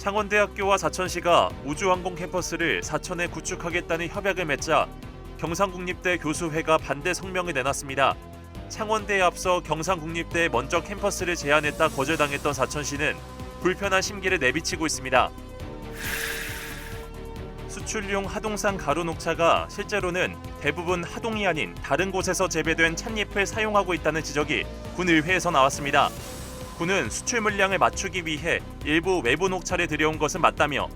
창원대학교와 사천시가 우주항공 캠퍼스를 사천에 구축하겠다는 협약을 맺자 경상국립대 교수회가 반대 성명을 내놨습니다. 창원대에 앞서 경상국립대에 먼저 캠퍼스를 제안했다 거절당했던 사천시는 불편한 심기를 내비치고 있습니다. 수출용 하동산 가루 녹차가 실제로는 대부분 하동이 아닌 다른 곳에서 재배된 찻잎을 사용하고 있다는 지적이 군의회에서 나왔습니다. 군은 수출 물량을 맞추기 위해 일부 외부 녹차를 들여온 것은 맞다며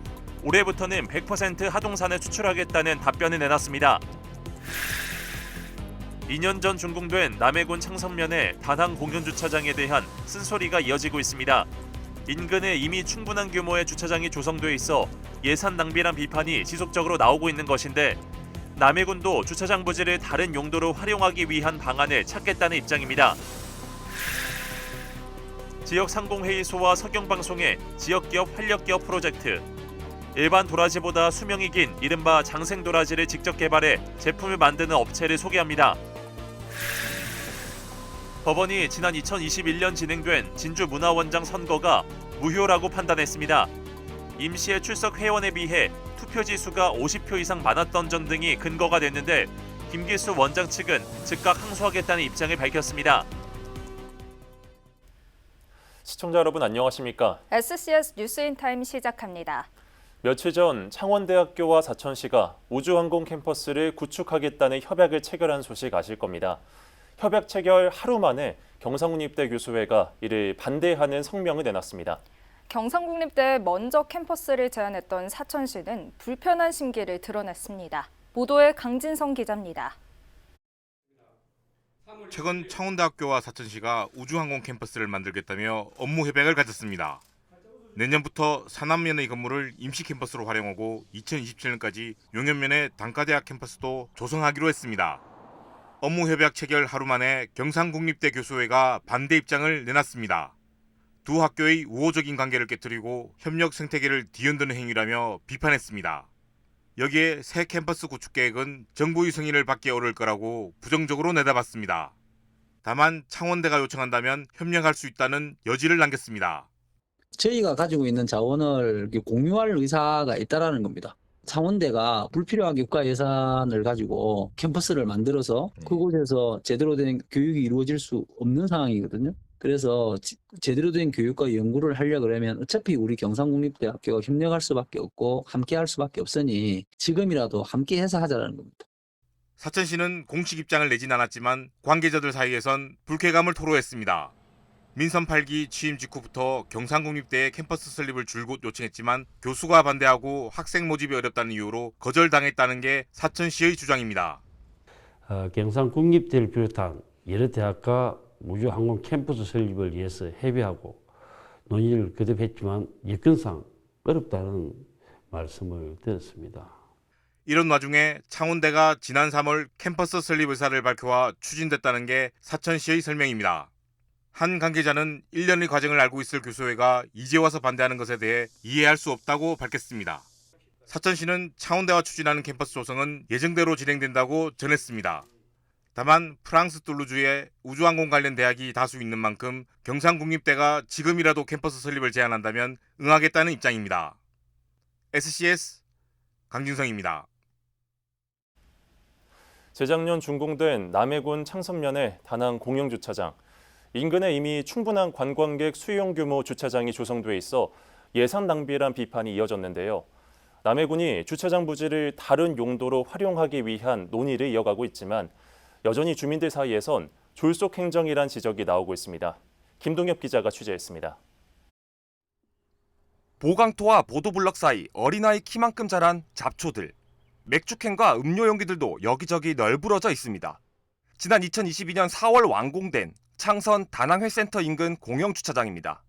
올해부터는 100% 하동산을 수출하겠다는 답변을 내놨습니다. 2년 전 준공된 남해군 창성면의 다낭 공영주차장에 대한 쓴소리가 이어지고 있습니다. 인근에 이미 충분한 규모의 주차장이 조성돼 있어 예산 낭비란 비판이 지속적으로 나오고 있는 것인데 남해군도 주차장 부지를 다른 용도로 활용하기 위한 방안을 찾겠다는 입장입니다. 지역상공회의소와 석영방송의 지역기업 활력기업 프로젝트, 일반 도라지보다 수명이 긴 이른바 장생도라지를 직접 개발해 제품을 만드는 업체를 소개합니다. 법원이 지난 2021년 진행된 진주문화원장 선거가 무효라고 판단했습니다. 임시의 출석 회원에 비해 투표지수가 50표 이상 많았던 점 등이 근거가 됐는데 김기수 원장 측은 즉각 항소하겠다는 입장을 밝혔습니다. 시청자 여러분 안녕하십니까? SCS 뉴스인타임 시작합니다. 며칠 전 창원대학교와 사천시가 우주항공 캠퍼스를 구축하겠다는 협약을 체결한 소식 아실 겁니다. 협약 체결 하루 만에 경상국립대 교수회가 이를 반대하는 성명을 내놨습니다. 경상국립대에 먼저 캠퍼스를 제안했던 사천시는 불편한 심기를 드러냈습니다. 보도에 강진성 기자입니다. 최근 창원대학교와 사천시가 우주항공 캠퍼스를 만들겠다며 업무 협약을 가졌습니다. 내년부터 산암면의 건물을 임시 캠퍼스로 활용하고 2027년까지 용현면의 단과대학 캠퍼스도 조성하기로 했습니다. 업무 협약 체결 하루 만에 경상국립대 교수회가 반대 입장을 내놨습니다. 두 학교의 우호적인 관계를 깨뜨리고 협력 생태계를 뒤흔드는 행위라며 비판했습니다. 여기에 새 캠퍼스 구축 계획은 정부의 승인을 받기 어려울 거라고 부정적으로 내다봤습니다. 다만 창원대가 요청한다면 협력할 수 있다는 여지를 남겼습니다. 저희가 가지고 있는 자원을 공유할 의사가 있다라는 겁니다. 창원대가 불필요한 국가 예산을 가지고 캠퍼스를 만들어서 그곳에서 제대로 된 교육이 이루어질 수 없는 상황이거든요. 그래서 제대로 된 교육과 연구를 하려고 하면 어차피 우리 경상국립대학교가 협력할 수밖에 없고 함께 할 수밖에 없으니 지금이라도 함께 해서 하자라는 겁니다. 사천시는 공식 입장을 내진 않았지만 관계자들 사이에선 불쾌감을 토로했습니다. 민선 8기 취임 직후부터 경상국립대에 캠퍼스 설립을 줄곧 요청했지만 교수가 반대하고 학생 모집이 어렵다는 이유로 거절당했다는 게 사천시의 주장입니다. 경상국립대를 비롯한 여러 대학과 우주항공 캠퍼스 설립을 위해서 협의하고 논의를 거듭했지만 여건상 어렵다는 말씀을 드렸습니다. 이런 와중에 창원대가 지난 3월 캠퍼스 설립 의사를 밝혀와 추진됐다는 게 사천시의 설명입니다. 한 관계자는 1년의 과정을 알고 있을 교수회가 이제 와서 반대하는 것에 대해 이해할 수 없다고 밝혔습니다. 사천시는 창원대와 추진하는 캠퍼스 조성은 예정대로 진행된다고 전했습니다. 다만 프랑스 툴루즈에 우주항공 관련 대학이 다수 있는 만큼 경상국립대가 지금이라도 캠퍼스 설립을 제안한다면 응하겠다는 입장입니다. SCS 강진성입니다. 재작년 준공된 남해군 창성면의 다낭 공영주차장. 인근에 이미 충분한 관광객 수용 규모 주차장이 조성돼 있어 예산 낭비란 비판이 이어졌는데요. 남해군이 주차장 부지를 다른 용도로 활용하기 위한 논의를 이어가고 있지만 여전히 주민들 사이에선 졸속 행정이란 지적이 나오고 있습니다. 김동엽 기자가 취재했습니다. 보강토와 보도블럭 사이 어린아이 키만큼 자란 잡초들, 맥주캔과 음료 용기들도 여기저기 널브러져 있습니다. 지난 2022년 4월 완공된 창선 다낭회센터 인근 공영주차장입니다.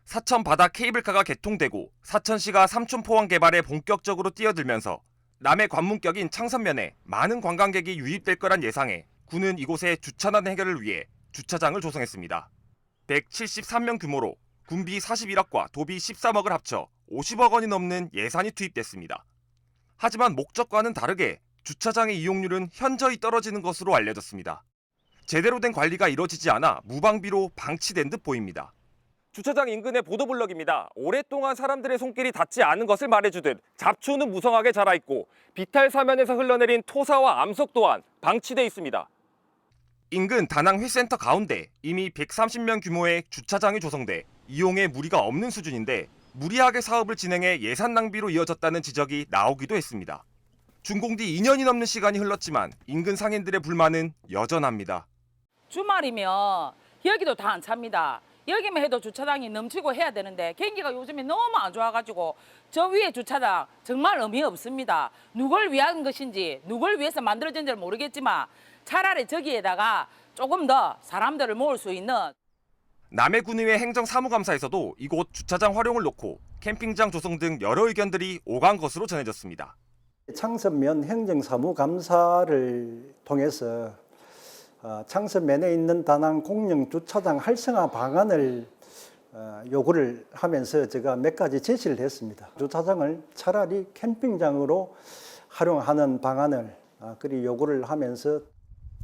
사천 바다 케이블카가 개통되고 사천시가 삼촌포항 개발에 본격적으로 뛰어들면서 남해 관문격인 창선면에 많은 관광객이 유입될 거란 예상에 군은 이곳에 주차난 해결을 위해 주차장을 조성했습니다. 173명 규모로 군비 41억과 도비 13억을 합쳐 50억 원이 넘는 예산이 투입됐습니다. 하지만 목적과는 다르게 주차장의 이용률은 현저히 떨어지는 것으로 알려졌습니다. 제대로 된 관리가 이뤄지지 않아 무방비로 방치된 듯 보입니다. 주차장 인근의 보도블럭입니다. 오랫동안 사람들의 손길이 닿지 않은 것을 말해주듯 잡초는 무성하게 자라있고 비탈 사면에서 흘러내린 토사와 암석 또한 방치돼 있습니다. 인근 다낭 회센터 가운데 이미 130명 규모의 주차장이 조성돼 이용에 무리가 없는 수준인데 무리하게 사업을 진행해 예산 낭비로 이어졌다는 지적이 나오기도 했습니다. 준공 뒤 2년이 넘는 시간이 흘렀지만 인근 상인들의 불만은 여전합니다. 주말이면 여기도 다 안 찹니다. 여기만 해도 주차장이 넘치고 해야 되는데 경기가 요즘에 너무 안 좋아가지고 저 위에 주차장 정말 의미 없습니다. 누굴 위한 것인지 누굴 위해서 만들어진지 모르겠지만 차라리 저기에다가 조금 더 사람들을 모을 수 있는 남해군의회 행정사무감사에서도 이곳 주차장 활용을 놓고 캠핑장 조성 등 여러 의견들이 오간 것으로 전해졌습니다. 창선면 행정사무감사를 통해서 창선면에 있는 다낭 공영 주차장 활성화 방안을 요구를 하면서 제가 몇 가지 제시를 했습니다. 주차장을 차라리 캠핑장으로 활용하는 방안을 그리 요구를 하면서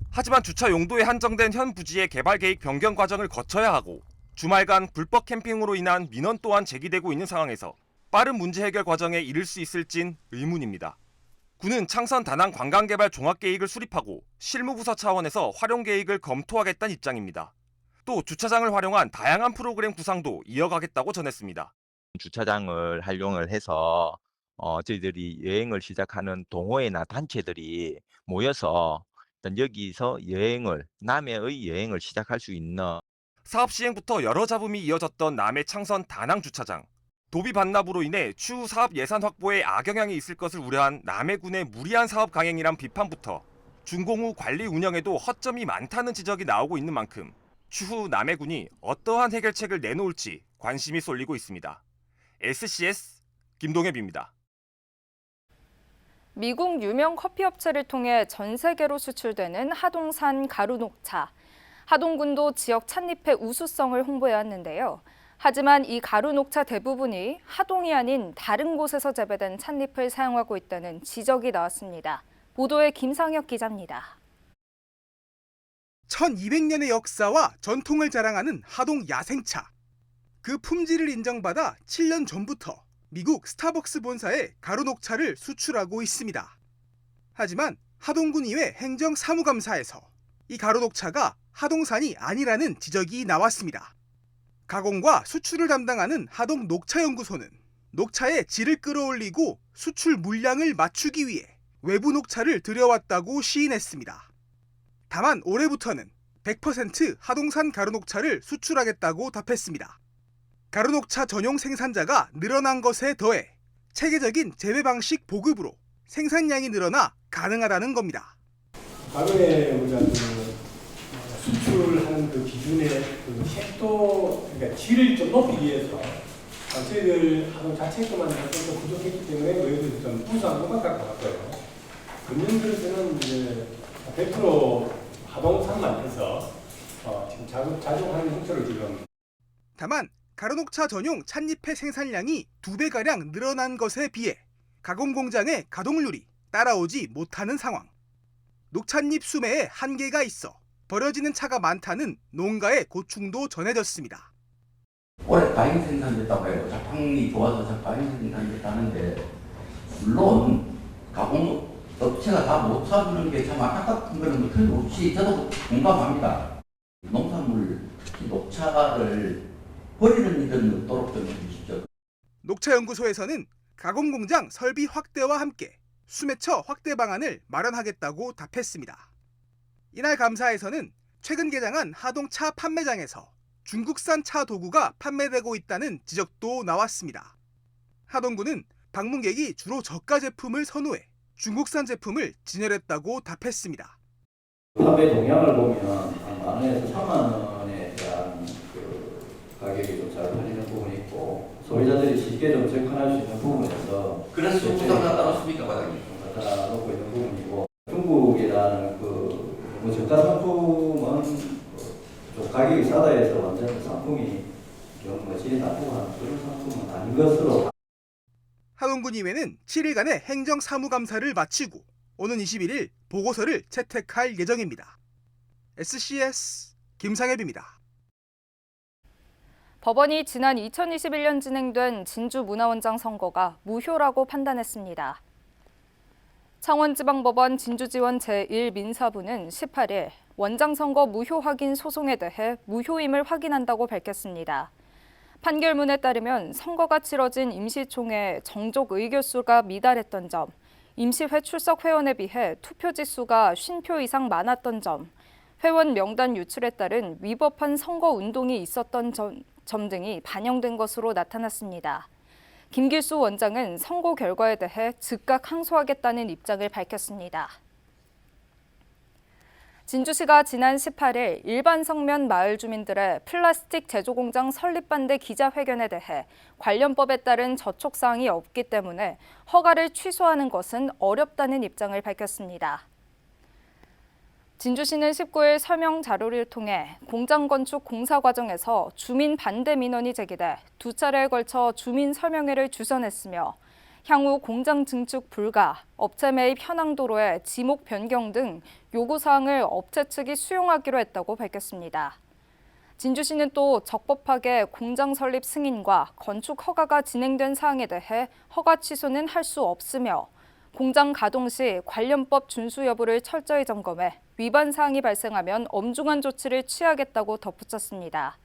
하지만 주차 용도에 한정된 현 부지의 개발 계획 변경 과정을 거쳐야 하고 주말간 불법 캠핑으로 인한 민원 또한 제기되고 있는 상황에서 빠른 문제 해결 과정에 이를 수 있을진 의문입니다. 군은 창선 다낭 관광개발 종합계획을 수립하고 실무부서 차원에서 활용 계획을 검토하겠다는 입장입니다. 또 주차장을 활용한 다양한 프로그램 구상도 이어가겠다고 전했습니다. 주차장을 활용을 해서 저희들이 여행을 시작하는 동호회나 단체들이 모여서 일단 여기서 남해의 여행을 시작할 수 있는 사업 시행부터 여러 잡음이 이어졌던 남해 창선 다낭 주차장. 도비 반납으로 인해 추후 사업 예산 확보에 악영향이 있을 것을 우려한 남해군의 무리한 사업 강행이란 비판부터 준공 후 관리 운영에도 허점이 많다는 지적이 나오고 있는 만큼 추후 남해군이 어떠한 해결책을 내놓을지 관심이 쏠리고 있습니다. SCS 김동엽입니다. 미국 유명 커피 업체를 통해 전 세계로 수출되는 하동산 가루 녹차. 하동군도 지역 찻잎의 우수성을 홍보해왔는데요. 하지만 이 가루 녹차 대부분이 하동이 아닌 다른 곳에서 재배된 찻잎을 사용하고 있다는 지적이 나왔습니다. 보도에 김상혁 기자입니다. 1200년의 역사와 전통을 자랑하는 하동 야생차. 그 품질을 인정받아 7년 전부터 미국 스타벅스 본사에 가루 녹차를 수출하고 있습니다. 하지만 하동군의회 행정사무감사에서 이 가루 녹차가 하동산이 아니라는 지적이 나왔습니다. 가공과 수출을 담당하는 하동 녹차연구소는 녹차의 질을 끌어올리고 수출 물량을 맞추기 위해 외부 녹차를 들여왔다고 시인했습니다. 다만 올해부터는 100% 하동산 가루 녹차를 수출하겠다고 답했습니다. 가루 녹차 전용 생산자가 늘어난 것에 더해 체계적인 재배 방식 보급으로 생산량이 늘어나 가능하다는 겁니다. 가루에 우리가 수출하는 그 기준의 그 색도, 그러니까 질을 좀 높이기 위해서 저희들 하동 자체에서만 좀 부족했기 때문에 저희들 좀 우수한 것만 갖고 왔고요. 금년 들어서는 이제 100% 하동산만 해서 지금 자족하는 형태로 지금. 다만 가루녹차 전용 찻잎의 생산량이 2배가량 늘어난 것에 비해 가공 공장의 가동률이 따라오지 못하는 상황. 녹찻잎 수매에 한계가 있어 버려지는 차가 많다는 농가의 고충도 전해졌습니다. 올해 다행히 생산됐다고 해요. 자판이 좋아서 다행히 생산됐다는데 물론 가공 업체가 다 못 사주는 게 참 안타깝은 거는 틀림없이 저도 공감합니다. 농산물, 특히 녹차를 버리는 일은 없도록 좀 해주시죠. 녹차연구소에서는 가공공장 설비 확대와 함께 수매처 확대 방안을 마련하겠다고 답했습니다. 이날 감사에서는 최근 개장한 하동차 판매장에서 중국산 차 도구가 판매되고 있다는 지적도 나왔습니다. 하동군은 방문객이 주로 저가 제품을 선호해 중국산 제품을 진열했다고 답했습니다. 판매 동향을 보면 한 10,000원에서 30,000원에 대한 그 가격이 좀 잘 팔리는 부분이 있고 소비자들이 쉽게 좀 접근할 수 있는 부분에서 그래서 중국산 나타났습니까, 과장님? 나타나고 있는 부분이고 중국이라는 그 저가 상품은 좀 가격이 싸다 해서 완전 상품이 좀 질이 나쁘고 하는 그런 상품은 아닌 것으로. 하동군의회는 7일간의 행정사무감사를 마치고 오는 21일 보고서를 채택할 예정입니다. SCS 김상엽입니다. 법원이 지난 2021년 진행된 진주문화원장 선거가 무효라고 판단했습니다. 창원지방법원 진주지원 제1민사부는 18일 원장 선거 무효 확인 소송에 대해 무효임을 확인한다고 밝혔습니다. 판결문에 따르면 선거가 치러진 임시총회 정족 의결수가 미달했던 점, 임시회 출석 회원에 비해 투표지 수가 50표 이상 많았던 점, 회원 명단 유출에 따른 위법한 선거 운동이 있었던 점 등이 반영된 것으로 나타났습니다. 김길수 원장은 선고 결과에 대해 즉각 항소하겠다는 입장을 밝혔습니다. 진주시가 지난 18일 일반 성면 마을 주민들의 플라스틱 제조 공장 설립 반대 기자회견에 대해 관련법에 따른 저촉사항이 없기 때문에 허가를 취소하는 것은 어렵다는 입장을 밝혔습니다. 진주시는 19일 설명 자료를 통해 공장 건축 공사 과정에서 주민 반대 민원이 제기돼 2차례에 걸쳐 주민 설명회를 주선했으며 향후 공장 증축 불가, 업체 매입 현황 도로의 지목 변경 등 요구사항을 업체 측이 수용하기로 했다고 밝혔습니다. 진주시는 또 적법하게 공장 설립 승인과 건축 허가가 진행된 사항에 대해 허가 취소는 할 수 없으며 공장 가동 시 관련법 준수 여부를 철저히 점검해 위반 사항이 발생하면 엄중한 조치를 취하겠다고 덧붙였습니다.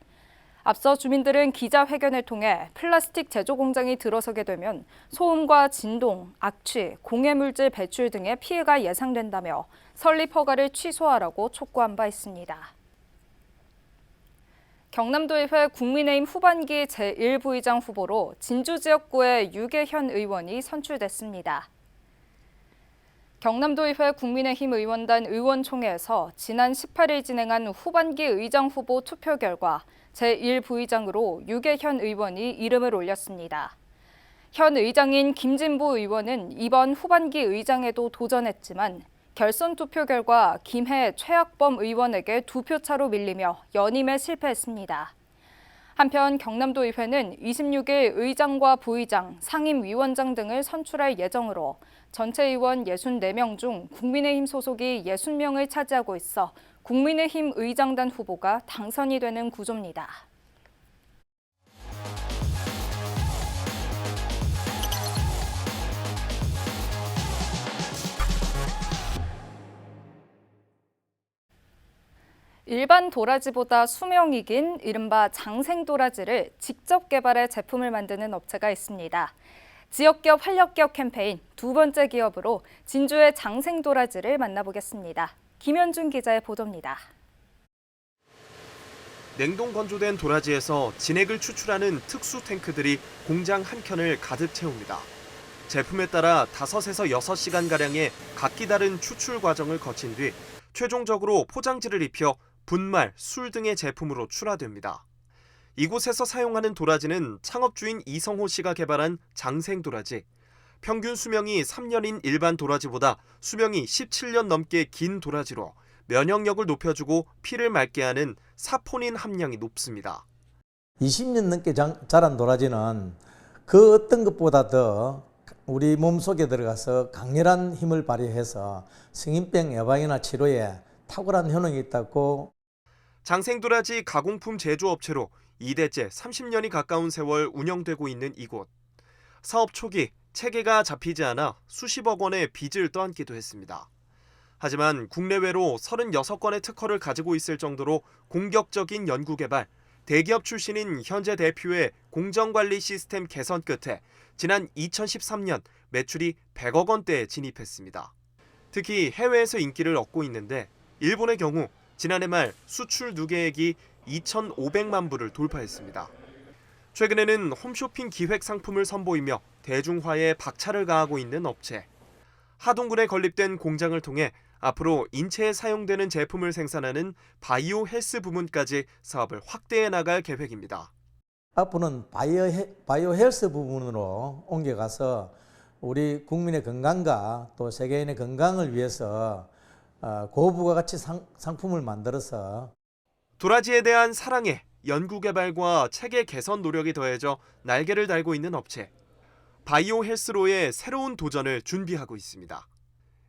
앞서 주민들은 기자회견을 통해 플라스틱 제조 공장이 들어서게 되면 소음과 진동, 악취, 공해물질 배출 등의 피해가 예상된다며 설립 허가를 취소하라고 촉구한 바 있습니다. 경남도의회 국민의힘 후반기 제1부의장 후보로 진주지역구의 유계현 의원이 선출됐습니다. 경남도의회 국민의힘 의원단 의원총회에서 지난 18일 진행한 후반기 의장 후보 투표 결과 제1부의장으로 유계현 의원이 이름을 올렸습니다. 현 의장인 김진보 의원은 이번 후반기 의장에도 도전했지만 결선 투표 결과 김해 최학범 의원에게 2표 차로 밀리며 연임에 실패했습니다. 한편 경남도의회는 26일 의장과 부의장, 상임위원장 등을 선출할 예정으로 전체 의원 64명 중 국민의힘 소속이 60명을 차지하고 있어 국민의힘 의장단 후보가 당선이 되는 구조입니다. 일반 도라지보다 수명이 긴 이른바 장생 도라지를 직접 개발해 제품을 만드는 업체가 있습니다. 지역기업 활력기업 캠페인 두 번째 기업으로 진주의 장생 도라지를 만나보겠습니다. 김현준 기자의 보도입니다. 냉동 건조된 도라지에서 진액을 추출하는 특수 탱크들이 공장 한 켠을 가득 채웁니다. 제품에 따라 5에서 6시간가량의 각기 다른 추출 과정을 거친 뒤 최종적으로 포장지를 입혀 분말, 술 등의 제품으로 출하됩니다. 이곳에서 사용하는 도라지는 창업주인 이성호 씨가 개발한 장생 도라지. 평균 수명이 3년인 일반 도라지보다 수명이 17년 넘게 긴 도라지로 면역력을 높여주고 피를 맑게 하는 사포닌 함량이 높습니다. 20년 넘게 자란 도라지는 그 어떤 것보다 더 우리 몸속에 들어가서 강렬한 힘을 발휘해서 성인병 예방이나 치료에 탁월한 효능이 있다고. 장생도라지 가공품 제조업체로 2대째 30년이 가까운 세월 운영되고 있는 이곳. 사업 초기 체계가 잡히지 않아 수십억 원의 빚을 떠안기도 했습니다. 하지만 국내외로 36건의 특허를 가지고 있을 정도로 공격적인 연구개발, 대기업 출신인 현재 대표의 공정관리 시스템 개선 끝에 지난 2013년 매출이 100억 원대에 진입했습니다. 특히 해외에서 인기를 얻고 있는데 일본의 경우 지난해 말 수출 누계액이 2,500만 불을 돌파했습니다. 최근에는 홈쇼핑 기획 상품을 선보이며 대중화에 박차를 가하고 있는 업체. 하동군에 건립된 공장을 통해 앞으로 인체에 사용되는 제품을 생산하는 바이오 헬스 부문까지 사업을 확대해 나갈 계획입니다. 앞으로는 바이오 헬스 부분으로 옮겨가서 우리 국민의 건강과 또 세계인의 건강을 위해서 고부가가치 상품을 만들어서 도라지에 대한 사랑에 연구개발과 체계 개선 노력이 더해져 날개를 달고 있는 업체. 바이오 헬스로의 새로운 도전을 준비하고 있습니다.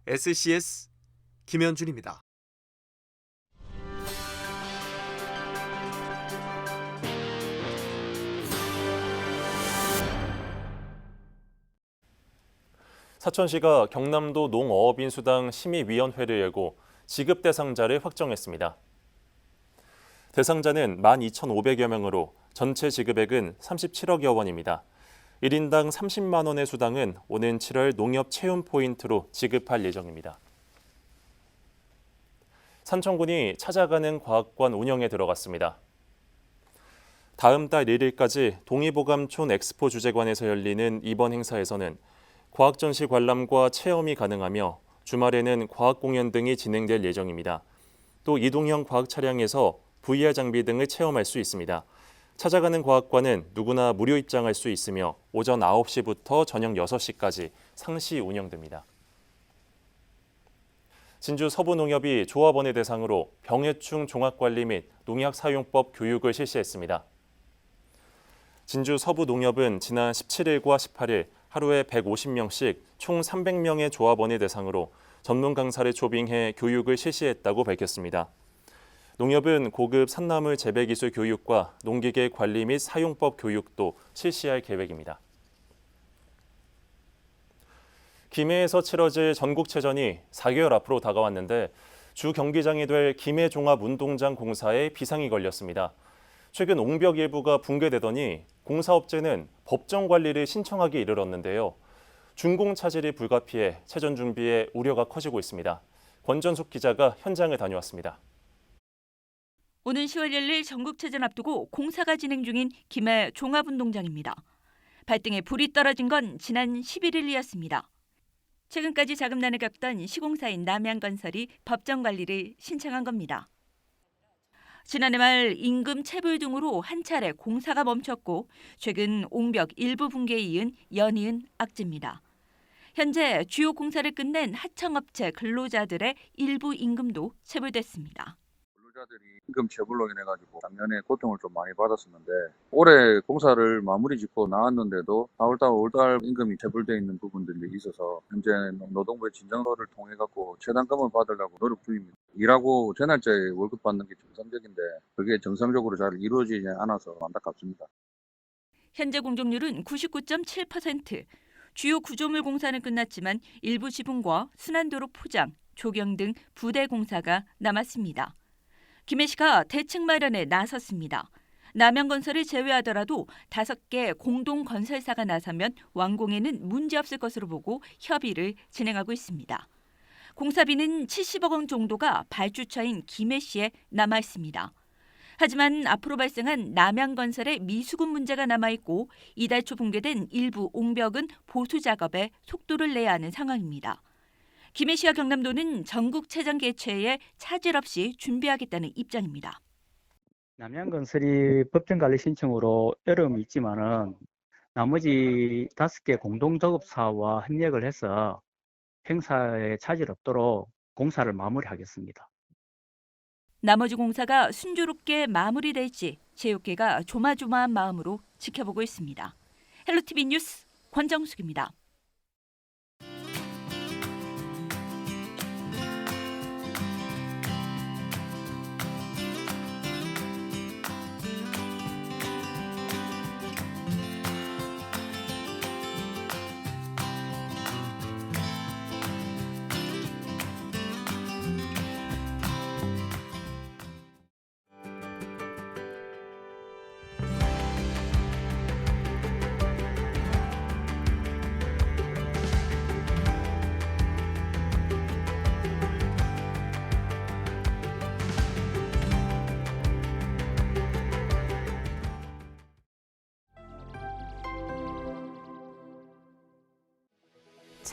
SCS 김현준입니다. 사천시가 경남도 농어업인수당 심의위원회를 열고 지급 대상자를 확정했습니다. 대상자는 12,500여 명으로 전체 지급액은 37억여 원입니다. 1인당 30만 원의 수당은 오는 7월 농협 체험 포인트로 지급할 예정입니다. 산청군이 찾아가는 과학관 운영에 들어갔습니다. 다음 달 1일까지 동의보감촌 엑스포 주재관에서 열리는 이번 행사에서는 과학 전시 관람과 체험이 가능하며 주말에는 과학 공연 등이 진행될 예정입니다. 또 이동형 과학 차량에서 VR 장비 등을 체험할 수 있습니다. 찾아가는 과학관은 누구나 무료 입장할 수 있으며 오전 9시부터 저녁 6시까지 상시 운영됩니다. 진주 서부농협이 조합원을 대상으로 병해충 종합관리 및 농약 사용법 교육을 실시했습니다. 진주 서부농협은 지난 17일과 18일 하루에 150명씩 총 300명의 조합원을 대상으로 전문 강사를 초빙해 교육을 실시했다고 밝혔습니다. 농협은 고급 산나물 재배 기술 교육과 농기계 관리 및 사용법 교육도 실시할 계획입니다. 김해에서 치러질 전국체전이 4개월 앞으로 다가왔는데 주 경기장이 될 김해종합운동장 공사에 비상이 걸렸습니다. 최근 옹벽 일부가 붕괴되더니 공사업체는 법정 관리를 신청하기 이르렀는데요. 준공 차질이 불가피해 체전 준비에 우려가 커지고 있습니다. 권전숙 기자가 현장을 다녀왔습니다. 오는 10월 1일 전국체전 앞두고 공사가 진행 중인 김해 종합운동장입니다. 발등에 불이 떨어진 건 지난 11일이었습니다. 최근까지 자금난을 겪던 시공사인 남양건설이 법정 관리를 신청한 겁니다. 지난해 말 임금 체불 등으로 한 차례 공사가 멈췄고 최근 옹벽 일부 붕괴에 이은 연이은 악재입니다. 현재 주요 공사를 끝낸 하청업체 근로자들의 일부 임금도 체불됐습니다. 근로자들이 임금 체불로 인해 가지고 작년에 고통을 좀 많이 받았었는데 올해 공사를 마무리 짓고 나왔는데도 4월달, 5월달 임금이 체불되어 있는 부분들이 있어서 현재 노동부의 진정서를 통해 갖고 최단금을 받으려고 노력 중입니다. 일하고 전날짜에 월급 받는 게 정상적인데 그게 정상적으로 잘 이루어지지 않아서 안타깝습니다. 현재 공정률은 99.7%. 주요 구조물 공사는 끝났지만 일부 지붕과 순환도로 포장, 조경 등 부대 공사가 남았습니다. 김해시가 대책 마련에 나섰습니다. 남양건설을 제외하더라도 5개 공동건설사가 나서면 완공에는 문제없을 것으로 보고 협의를 진행하고 있습니다. 공사비는 70억 원 정도가 발주처인 김해시에 남아 있습니다. 하지만 앞으로 발생한 남양건설의 미수급 문제가 남아있고 이달 초 붕괴된 일부 옹벽은 보수 작업에 속도를 내야 하는 상황입니다. 김해시와 경남도는 전국체전 개최에 차질 없이 준비하겠다는 입장입니다. 남양건설이 법정관리 신청으로 어려움이 있지만은 나머지 5개 공동작업사와 협력을 해서 행사에 차질 없도록 공사를 마무리하겠습니다. 나머지 공사가 순조롭게 마무리될지 체육계가 조마조마한 마음으로 지켜보고 있습니다. 헬로티비 뉴스 권정숙입니다.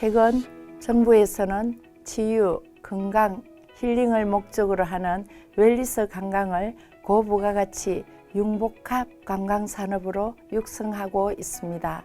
최근 정부에서는 치유, 건강, 힐링을 목적으로 하는 웰니스 관광을 고부가가치 융복합 관광산업으로 육성하고 있습니다.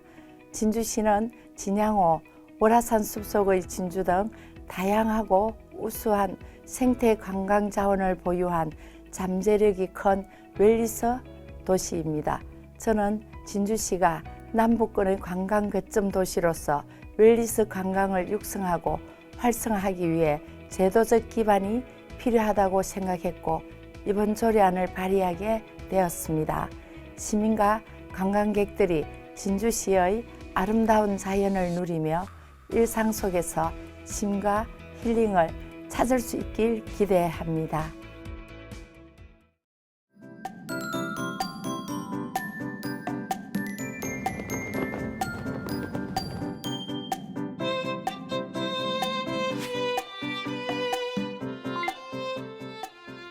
진주시는 진양호, 오라산 숲속의 진주 등 다양하고 우수한 생태 관광 자원을 보유한 잠재력이 큰 웰니스 도시입니다. 저는 진주시가 남부권의 관광 거점 도시로서 웰니스 관광을 육성하고 활성화하기 위해 제도적 기반이 필요하다고 생각했고 이번 조례안을 발의하게 되었습니다. 시민과 관광객들이 진주시의 아름다운 자연을 누리며 일상 속에서 쉼과 힐링을 찾을 수 있길 기대합니다.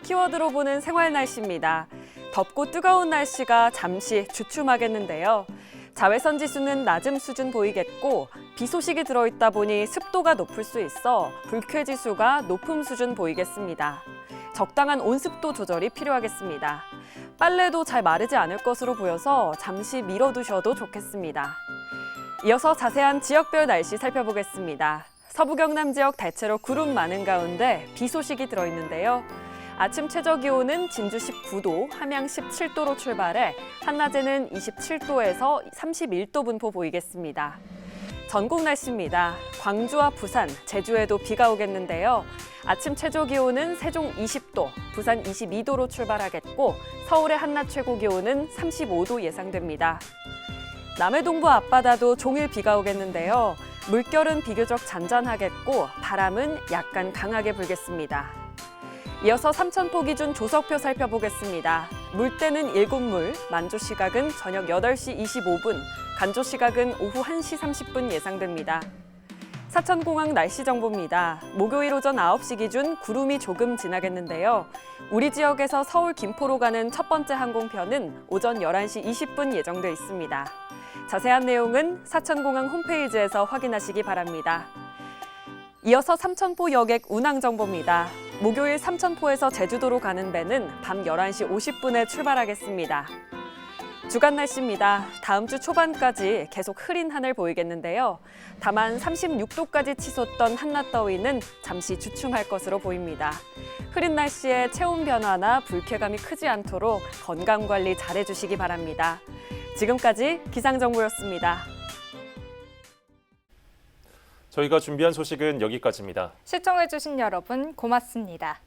키워드로 보는 생활 날씨입니다. 덥고 뜨거운 날씨가 잠시 주춤하겠는데요. 자외선 지수는 낮음 수준 보이겠고 비 소식이 들어있다 보니 습도가 높을 수 있어 불쾌 지수가 높음 수준 보이겠습니다. 적당한 온습도 조절이 필요하겠습니다. 빨래도 잘 마르지 않을 것으로 보여서 잠시 밀어두셔도 좋겠습니다. 이어서 자세한 지역별 날씨 살펴보겠습니다. 서부 경남 지역 대체로 구름 많은 가운데 비 소식이 들어있는데요. 아침 최저 기온은 진주 19도, 함양 17도로 출발해 한낮에는 27도에서 31도 분포 보이겠습니다. 전국 날씨입니다. 광주와 부산, 제주에도 비가 오겠는데요. 아침 최저 기온은 세종 20도, 부산 22도로 출발하겠고 서울의 한낮 최고 기온은 35도 예상됩니다. 남해동부 앞바다도 종일 비가 오겠는데요. 물결은 비교적 잔잔하겠고 바람은 약간 강하게 불겠습니다. 이어서 삼천포 기준 조석표 살펴보겠습니다. 물때는 7물, 만조 시각은 저녁 8시 25분, 간조 시각은 오후 1시 30분 예상됩니다. 사천공항 날씨 정보입니다. 목요일 오전 9시 기준 구름이 조금 지나겠는데요. 우리 지역에서 서울 김포로 가는 첫 번째 항공편은 오전 11시 20분 예정돼 있습니다. 자세한 내용은 사천공항 홈페이지에서 확인하시기 바랍니다. 이어서 삼천포 여객 운항 정보입니다. 목요일 삼천포에서 제주도로 가는 배는 밤 11시 50분에 출발하겠습니다. 주간 날씨입니다. 다음 주 초반까지 계속 흐린 하늘 보이겠는데요. 다만 36도까지 치솟던 한낮 더위는 잠시 주춤할 것으로 보입니다. 흐린 날씨에 체온 변화나 불쾌감이 크지 않도록 건강관리 잘해주시기 바랍니다. 지금까지 기상정보였습니다. 저희가 준비한 소식은 여기까지입니다. 시청해주신 여러분 고맙습니다.